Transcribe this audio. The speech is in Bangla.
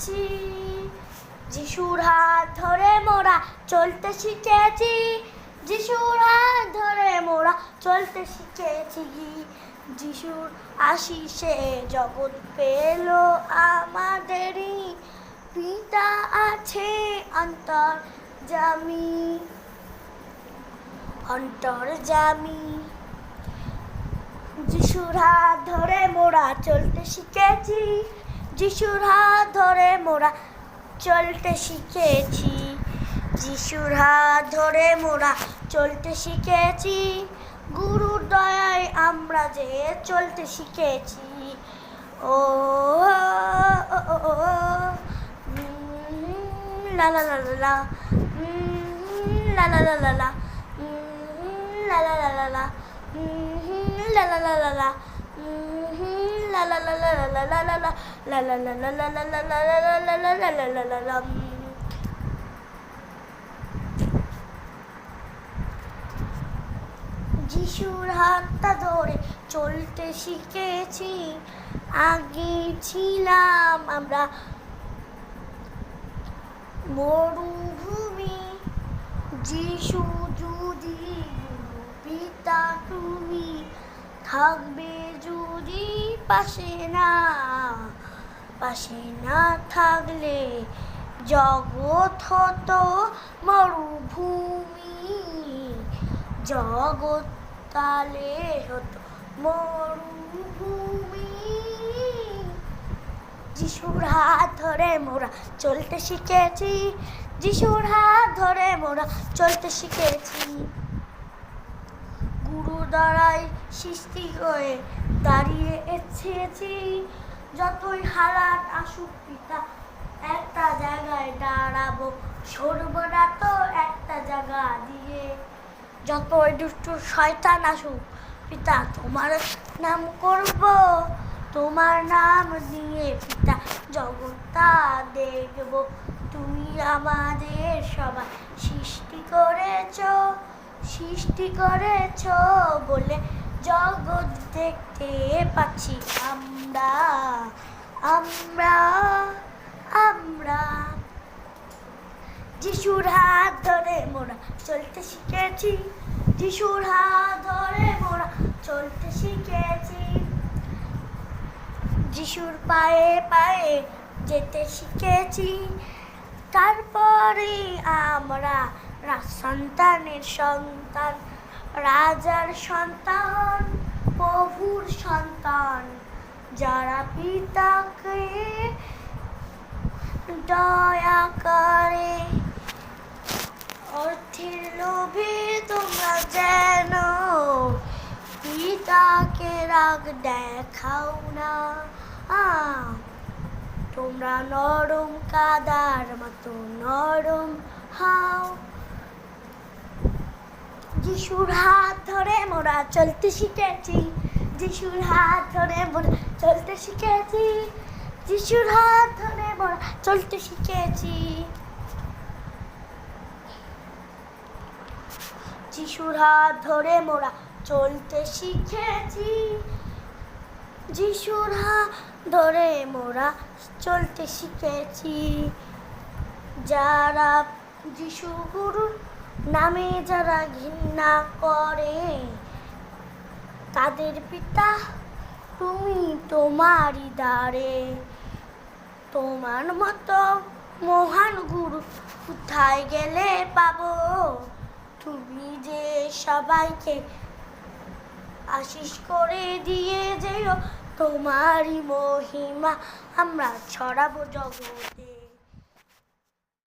শিখেছি, যিশুর হাত ধরে মোরা চলতে শিখেছি, যিশুর হাত ধরে মোরা চলতে শিখেছি। যিশুর আশিসে জগৎ পেল আমাদেরই, পিতা আছে অন্তর্যামী, অন্তর্যামী। যিশুর হাত ধরে মোরা চলতে শিখেছি, যিশুর হাত ধরে মোরা চলতে শিখেছি, যিশুর হাত ধরে মোরা চলতে শিখেছি। গুরুর দয়ায় আমরা যে চলতে শিখেছি। ও লা লা লা লা লা, লা লা লা লা লা, লা লা লা লা লা, la la la la la, la la la la la la la la, la la la la la la la la la la la la la la la. যিশুর হাতটা ধরে চলতে শিখেছি, আগে ছিলাম আমরা মরুভূমি, যিশু যদি পিতা তুমি থাকবে যদি পাশে না থাকলে জগৎ হতো মরুভূমি, জগৎ তালে হতো মরুভূমি। যিশুর হাত ধরে মোরা চলতে শিখেছি, যিশুর হাত ধরে মোরা চলতে শিখেছি। গুরুর দ্বারাই সৃষ্টি হয়ে দাঁড়িয়ে এসেছি, যতই হারাত আসুক পিতা একটা জায়গায় দাঁড়াবো, সরবো না তো একটা জায়গা দিয়ে। যতই দুষ্টু শয়তান আসুক পিতা তোমার নাম করব, তোমার নাম নিয়ে পিতা জগৎটা দেখব। তুমি আমাদের সবাই সৃষ্টি করেছ বলে জগৎ দেখতে পাচ্ছি আমরা, আমরা আমরা। যিশুর হাত ধরে মোরা চলতে শিখেছি, যিশুর হাত ধরে মোরা চলতে শিখেছি, যিশুর পায়ে পায়ে যেতে শিখেছি। তারপরে আমরা সন্তানের সন্তান, রাজার সন্তান, প্রভুর সন্তান, যারা পিতাকে দয়া করে। অর্থের লোভে তোমরা যেন পিতাকে রাগ দেখাও না, তোমরা নরম কাদার মতো নরম হাও। যিশুর হাত ধরে মোরা চলতে শিখেছি, যিশুর হাত ধরে মোরা চলতে শিখেছি, যিশুর হাত ধরে মোরা চলতে শিখেছি। যিশুর হাত ধরে মোরা চলতে শিখেছি, যিশুর হাত ধরে মোরা চলতে শিখেছি। যারা যিশু গুরুর নামে যারা ঘৃণা করে, তাদের পিতা তুমি তোমারই দ্বারে। তোমার মতো মহান গুরু কোথায় গেলে পাবো, তুমি যে সবাইকে আশীষ করে দিয়ে যেও, তোমারই মহিমা আমরা ছড়াবো জগতে।